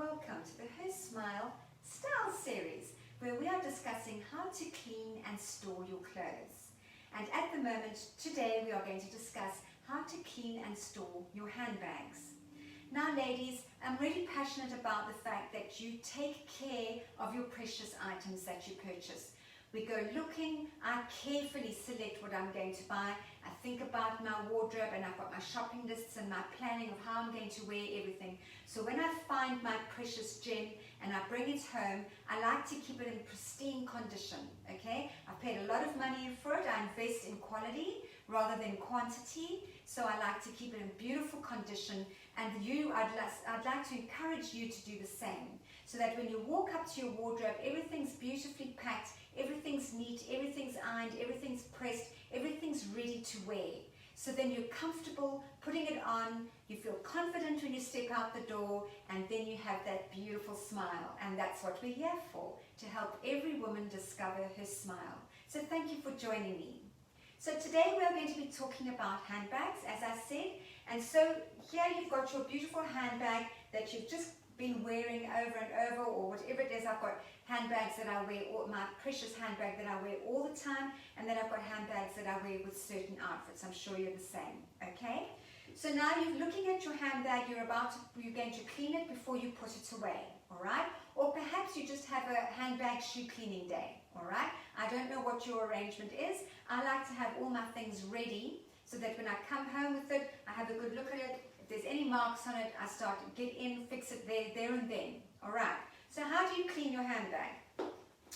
welcome to the Her Smile Style series, where we are discussing how to clean and store your clothes. And at the moment, today we are going to discuss how to clean and store your handbags. Now ladies, I'm really passionate about the fact that you take care of your precious items that you purchase. We go looking, I carefully select what I'm going to buy. I think about my wardrobe and I've got my shopping lists and my planning of how I'm going to wear everything. So when I find my precious gem and I bring it home, I like to keep it in pristine condition, okay? I've paid a lot of money for it. I invest in quality rather than quantity. So I like to keep it in beautiful condition, and I'd like to encourage you to do the same. So that when you walk up to your wardrobe, everything's beautifully packed, everything's neat, everything's ironed, everything's pressed, everything's ready to wear. So then you're comfortable putting it on, you feel confident when you step out the door, and then you have that beautiful smile. And that's what we're here for, to help every woman discover her smile. So thank you for joining me. So today we're going to be talking about handbags, as I said. And so here you've got your beautiful handbag that you've just been wearing over and over, or whatever it is. I've got handbags that I wear, or my precious handbag that I wear all the time, and then I've got handbags that I wear with certain outfits. I'm sure you're the same, okay? So now you're looking at your handbag, you're going to clean it before you put it away, all right? Or perhaps you just have a handbag shoe cleaning day, all right? I don't know what your arrangement is. I like to have all my things ready so that when I come home with it, I have a good look at it. If there's any marks on it, I start to get in, fix it there and then. All right. So how do you clean your handbag?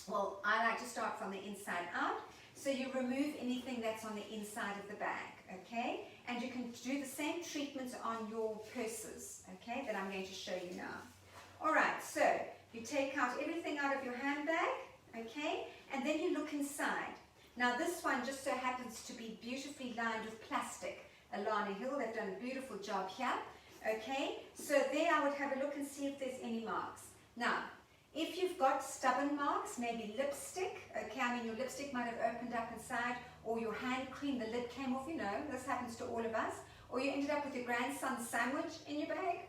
Well, I like to start from the inside out. So you remove anything that's on the inside of the bag, okay? And you can do the same treatment on your purses, okay, that I'm going to show you now. All right, so you take out everything out of your handbag, okay, and then you look inside. Now this one just so happens to be beautifully lined with plastic. Alana Hill, they've done a beautiful job here. Okay, so there I would have a look and see if there's any marks. Now, if you've got stubborn marks, maybe lipstick, okay, I mean your lipstick might have opened up inside, or your hand cream, the lid came off, you know, this happens to all of us, or you ended up with your grandson's sandwich in your bag,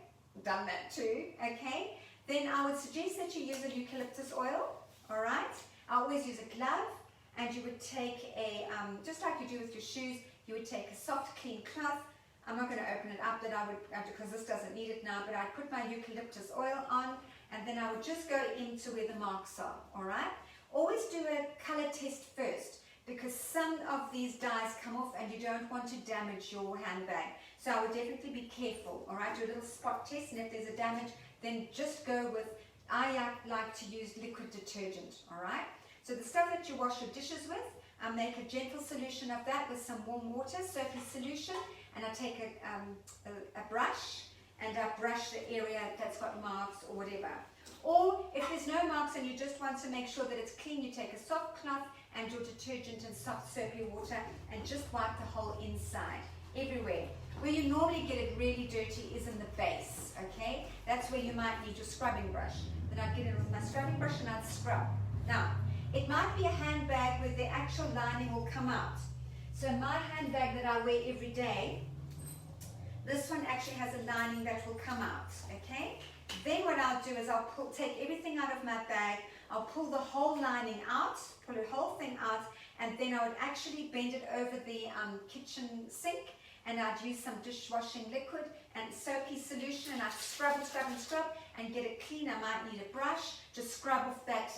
done that too, okay, then I would suggest that you use a eucalyptus oil, all right, I always use a glove, and you would take a, just like you do with your shoes, you would take a soft, clean cloth. I'm not going to open it up, because this doesn't need it now, but I'd put my eucalyptus oil on, and then I would just go into where the marks are, all right? Always do a color test first, because some of these dyes come off and you don't want to damage your handbag. So I would definitely be careful, all right? Do a little spot test, and if there's a damage, then just go with, I like to use liquid detergent, all right? So the stuff that you wash your dishes with, I make a gentle solution of that with some warm water, soapy solution, and I take a brush and I brush the area that's got marks or whatever. Or if there's no marks and you just want to make sure that it's clean, you take a soft cloth and your detergent and soft soapy water and just wipe the whole inside, everywhere. Where you normally get it really dirty is in the base, okay? That's where you might need your scrubbing brush. Then I'd get it with my scrubbing brush and I'd scrub. Now, it might be a handbag where the actual lining will come out. So my handbag that I wear every day, this one actually has a lining that will come out, okay? Then what I'll do is I'll take everything out of my bag, I'll pull the whole lining out, pull the whole thing out, and then I would actually bend it over the kitchen sink, and I'd use some dishwashing liquid and soapy solution, and I'd scrub and scrub and scrub and get it clean. I might need a brush to scrub off that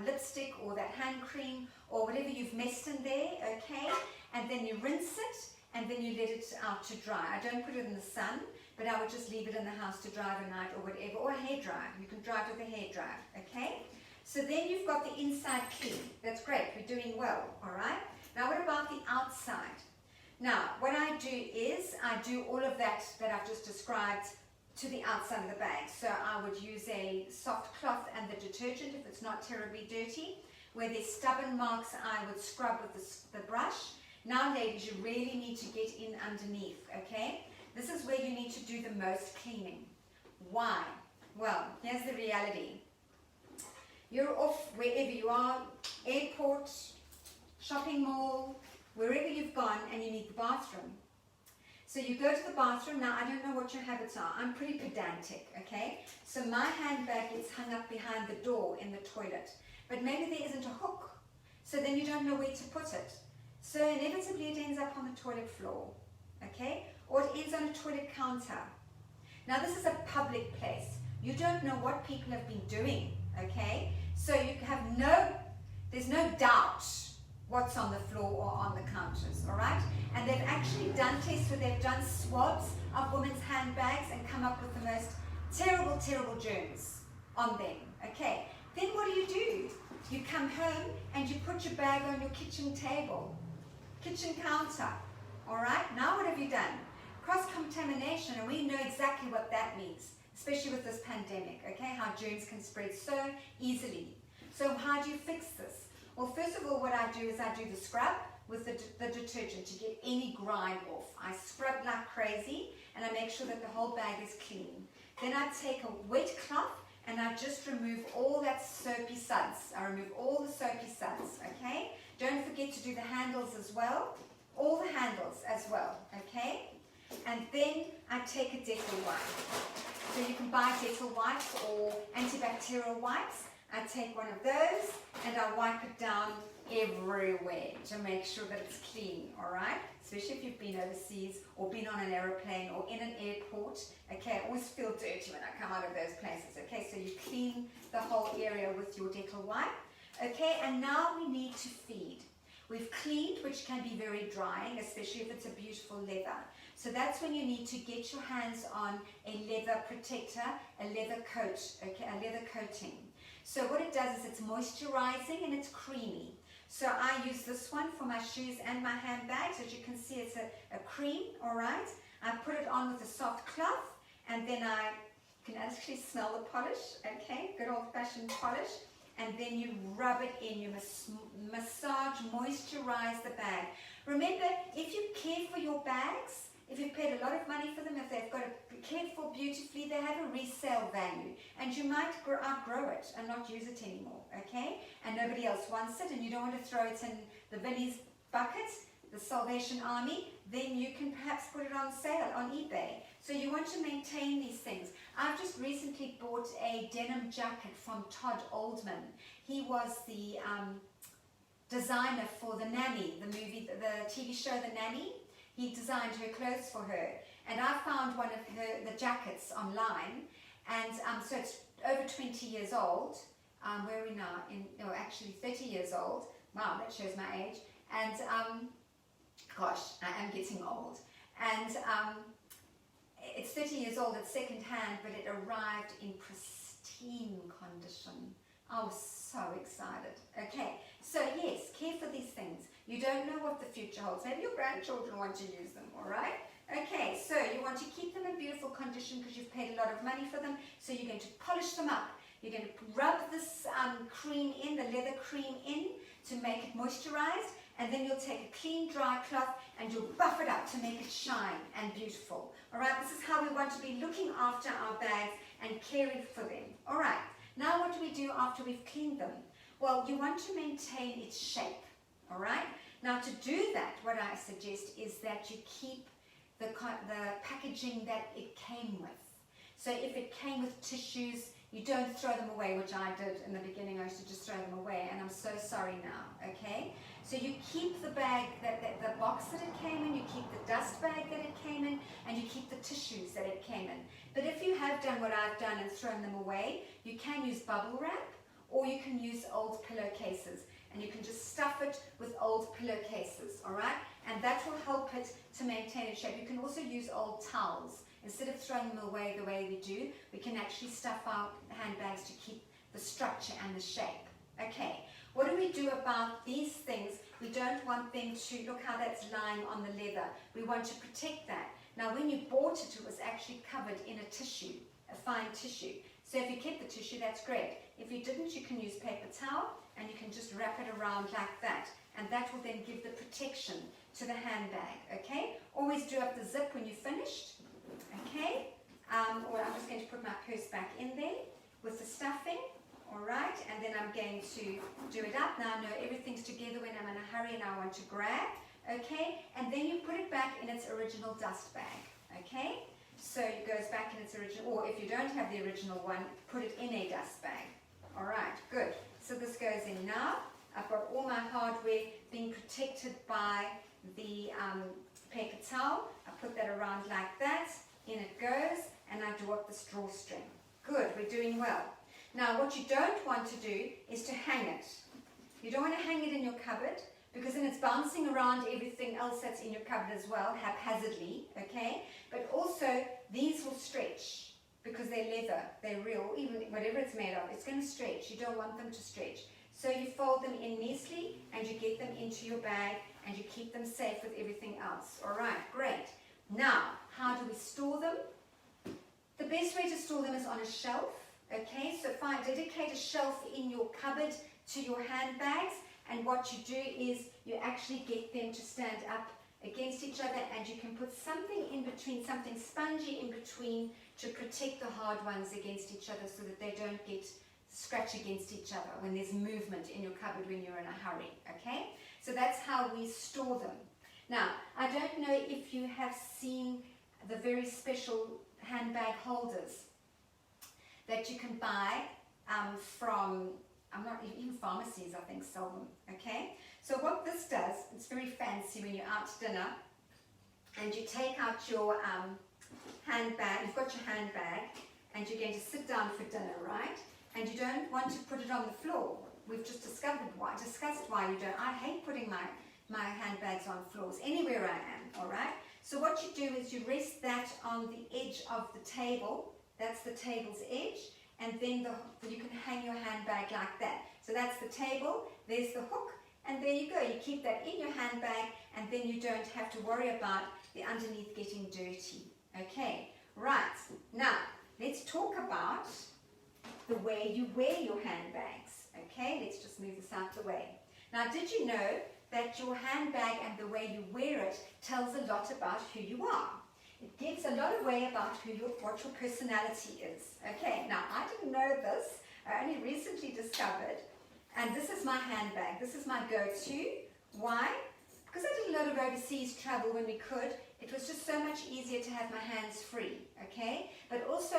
lipstick or that hand cream or whatever you've messed in there, okay? And then you rinse it and then you let it out to dry. I don't put it in the sun, but I would just leave it in the house to dry overnight or whatever, or a hairdryer. You can dry it with a hairdryer, okay? So then you've got the inside clean. That's great, we're doing well, all right? Now what about the outside? Now, what I do is I do all of that I've just described to the outside of the bag. So I would use a soft cloth and the detergent if it's not terribly dirty. Where there's stubborn marks, I would scrub with the brush. Now ladies, you really need to get in underneath, okay? This is where you need to do the most cleaning. Why? Well, here's the reality. You're off wherever you are, airport, shopping mall, wherever you've gone, and you need the bathroom. So you go to the bathroom. Now, I don't know what your habits are. I'm pretty pedantic, okay? So my handbag gets hung up behind the door in the toilet. But maybe there isn't a hook. So then you don't know where to put it. So inevitably it ends up on the toilet floor, okay? Or it ends on a toilet counter. Now this is a public place. You don't know what people have been doing, okay? So you have there's no doubt what's on the floor or on the counters, all right? And they've actually done tests where they've done swabs of women's handbags and come up with the most terrible, terrible germs on them, okay? Then what do? You come home and you put your bag on your kitchen table, kitchen counter, all right? Now what have you done? Cross-contamination, and we know exactly what that means, especially with this pandemic, okay? How germs can spread so easily. So how do you fix this? Well, first of all, what I do is I do the scrub with the detergent to get any grime off. I scrub like crazy and I make sure that the whole bag is clean. Then I take a wet cloth and I just remove all that soapy suds. I remove all the soapy suds, okay? Don't forget to do the handles as well. All the handles as well, okay? And then I take a Dettol wipe. So you can buy Dettol wipes or antibacterial wipes. I take one of those and I wipe it down everywhere to make sure that it's clean, all right? Especially if you've been overseas or been on an aeroplane or in an airport. Okay, I always feel dirty when I come out of those places. Okay, so you clean the whole area with your Dettol wipe. Okay, and now we need to feed. We've cleaned, which can be very drying, especially if it's a beautiful leather. So that's when you need to get your hands on a leather protector, a leather coat, okay, a leather coating. So what it does is it's moisturizing and it's creamy. So I use this one for my shoes and my handbags. As you can see, it's a cream, all right? I put it on with a soft cloth, and then I can actually smell the polish, okay? Good old-fashioned polish. And then you rub it in, you massage, moisturize the bag. Remember, if you care for your bags, if you've paid a lot of money for them, if they've got to be cared for beautifully, they have a resale value. And you might outgrow it and not use it anymore, okay? And nobody else wants it, and you don't want to throw it in the Vinnie's bucket, the Salvation Army, then you can perhaps put it on sale on eBay. So you want to maintain these things. I've just recently bought a denim jacket from Todd Oldman. He was the designer for The Nanny, the movie, the TV show The Nanny. He designed her clothes for her. And I found one of the jackets online. And so it's over 20 years old. Where are we now? Actually 30 years old. Wow, that shows my age. And gosh, I am getting old. And it's 30 years old, it's second hand, but it arrived in pristine condition. I was so excited. Okay, so yes, care for these things. You don't know what the future holds. Maybe your grandchildren want to use them, all right? Okay, so you want to keep them in beautiful condition because you've paid a lot of money for them. So you're going to polish them up. You're going to rub this cream in, the leather cream in, to make it moisturized. And then you'll take a clean, dry cloth and you'll buff it up to make it shine and beautiful. All right, this is how we want to be looking after our bags and caring for them. All right, now what do we do after we've cleaned them? Well, you want to maintain its shape. All right, now to do that, what I suggest is that you keep the packaging that it came with. So if it came with tissues, you don't throw them away, which I did in the beginning. I used to just throw them away, and I'm so sorry now, okay? So you keep the bag, the box that it came in, you keep the dust bag that it came in, and you keep the tissues that it came in. But if you have done what I've done and thrown them away, you can use bubble wrap, or you can use old pillowcases, and you can just stuff it with old pillowcases, all right? And that will help it to maintain its shape. You can also use old towels. Instead of throwing them away the way we do, we can actually stuff our handbags to keep the structure and the shape. Okay, what do we do about these things? We don't want them to, look how that's lying on the leather. We want to protect that. Now when you bought it, it was actually covered in a tissue, a fine tissue. So if you kept the tissue, that's great. If you didn't, you can use paper towel and you can just wrap it around like that. And that will then give the protection to the handbag, okay? Always do up the zip when you're finished. Okay, well, I'm just going to put my purse back in there with the stuffing, all right, and then I'm going to do it up. Now I know everything's together when I'm in a hurry and I want to grab, okay? And then you put it back in its original dust bag, okay? So it goes back in its original, or if you don't have the original one, put it in a dust bag. All right, good. So this goes in now. I've got all my hardware being protected by the paper towel. I put that around like that. In it goes, and I draw up this drawstring. Good, we're doing well. Now what you don't want to do is to hang it. You don't want to hang it in your cupboard, because then it's bouncing around everything else that's in your cupboard as well, haphazardly, okay? But also, these will stretch, because they're leather, they're real, even whatever it's made of, it's going to stretch. You don't want them to stretch. So you fold them in nicely, and you get them into your bag, and you keep them safe with everything else. All right, great. Now, how do we store them? The best way to store them is on a shelf, okay? So dedicate a shelf in your cupboard to your handbags, and what you do is you actually get them to stand up against each other, and you can put something in between, something spongy in between, to protect the hard ones against each other so that they don't get scratch against each other when there's movement in your cupboard when you're in a hurry, okay? So that's how we store them. Now, I don't know if you have seen the very special handbag holders that you can buy from, even pharmacies I think sell them, okay? So what this does, it's very fancy when you're out to dinner, and you take out your handbag, you've got your handbag, and you're going to sit down for dinner, right? And you don't want to put it on the floor. We've just discussed why you don't. I hate putting my handbags on floors, anywhere I am, all right? So what you do is you rest that on the edge of the table, that's the table's edge, and then you can hang your handbag like that. So that's the table, there's the hook, and there you go. You keep that in your handbag, and then you don't have to worry about the underneath getting dirty. Okay, right. Now, let's talk about the way you wear your handbags. Okay, let's just move this out the way. Now, did you know that your handbag and the way you wear it tells a lot about who you are? It gives a lot away about what your personality is. Okay, now I didn't know this. I only recently discovered, and this is my handbag. This is my go-to. Why? Because I did a lot of overseas travel when we could. It was just so much easier to have my hands free, okay? But also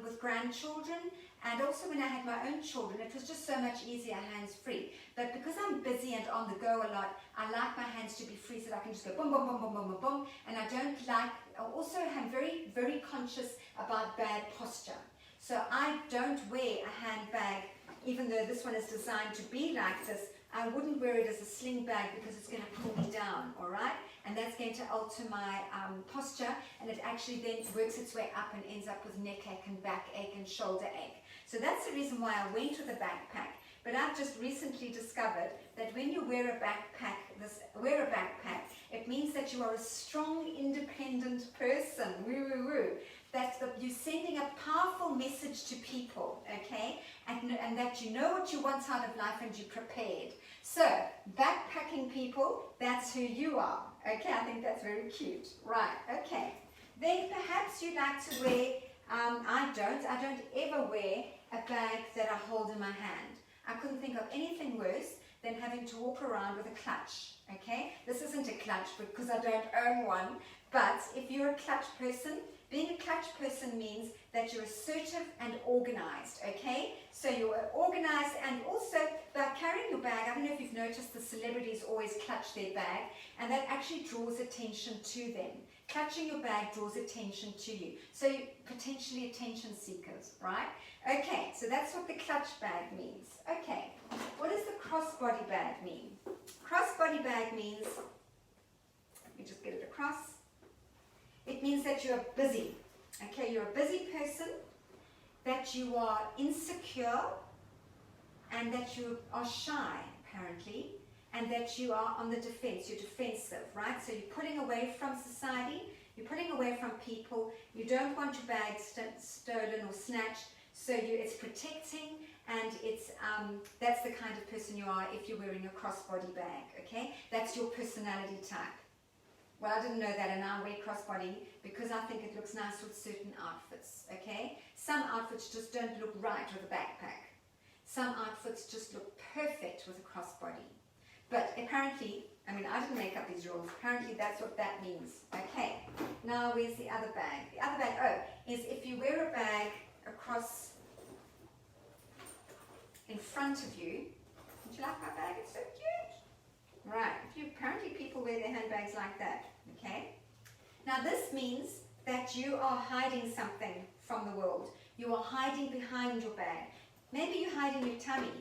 with grandchildren, and also when I had my own children, it was just so much easier hands free. But because I'm busy and on the go a lot, I like my hands to be free so that I can just go boom, boom, boom, boom, boom, boom, boom. And I also am very, very conscious about bad posture. So I don't wear a handbag, even though this one is designed to be like this. I wouldn't wear it as a sling bag because it's going to pull me down, all right? And that's going to alter my posture, and it actually then works its way up and ends up with neck ache and back ache and shoulder ache. So that's the reason why I went with a backpack. But I've just recently discovered that when you wear a backpack, it means that you are a strong, independent person. Woo, woo, woo. You're sending a powerful message to people, okay? And that you know what you want out of life and you're prepared. So, backpacking people, that's who you are. Okay, I think that's very cute. Right, okay. Then perhaps you like to wear, I don't ever wear a bag that I hold in my hand. I couldn't think of anything worse than having to walk around with a clutch, okay? This isn't a clutch because I don't own one, but if you're a clutch person, being a clutch person means that you're assertive and organized, okay? So you're organized, and also by carrying your bag, I don't know if you've noticed the celebrities always clutch their bag, and that actually draws attention to them. Clutching your bag draws attention to you. So you're potentially attention seekers, right? Okay, so that's what the clutch bag means. Okay, what does the crossbody bag mean? Crossbody bag means, let me just get it across. It means that you're busy, okay? You're a busy person, that you are insecure, and that you are shy, apparently, and that you are on the defense. You're defensive, right? So you're pulling away from society, you're pulling away from people, you don't want your bag stolen or snatched, so it's protecting, and that's the kind of person you are if you're wearing a crossbody bag, okay? That's your personality type. Well, I didn't know that, and I wear crossbody because I think it looks nice with certain outfits, okay? Some outfits just don't look right with a backpack. Some outfits just look perfect with a crossbody. But apparently, I mean, I didn't make up these rules. Apparently, that's what that means. Okay. Now, where's the other bag? The other bag, oh, is if you wear a bag across in front of you. Don't you like my bag? It's so cute. Right. Apparently, people wear their handbags like that. Okay. Now, this means that you are hiding something from the world. You are hiding behind your bag. Maybe you're hiding your tummy.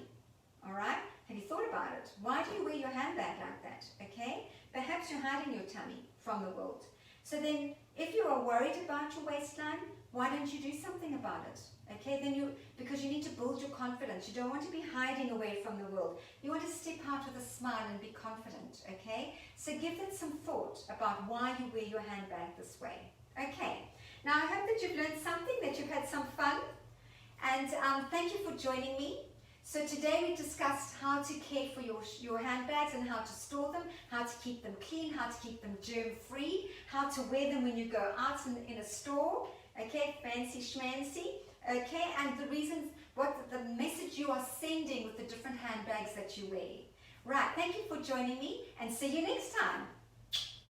All right. Have you thought about it? Why do you wear your handbag like that? Okay? Perhaps you're hiding your tummy from the world. So then, if you are worried about your waistline, why don't you do something about it? Okay? Because you need to build your confidence. You don't want to be hiding away from the world. You want to step out with a smile and be confident. Okay? So give it some thought about why you wear your handbag this way. Okay. Now, I hope that you've learned something, that you've had some fun. And thank you for joining me. So today we discussed how to care for your handbags and how to store them, how to keep them clean, how to keep them germ-free, how to wear them when you go out in a store, okay, fancy schmancy, okay, and the reasons, what the message you are sending with the different handbags that you wear. Right, thank you for joining me and see you next time.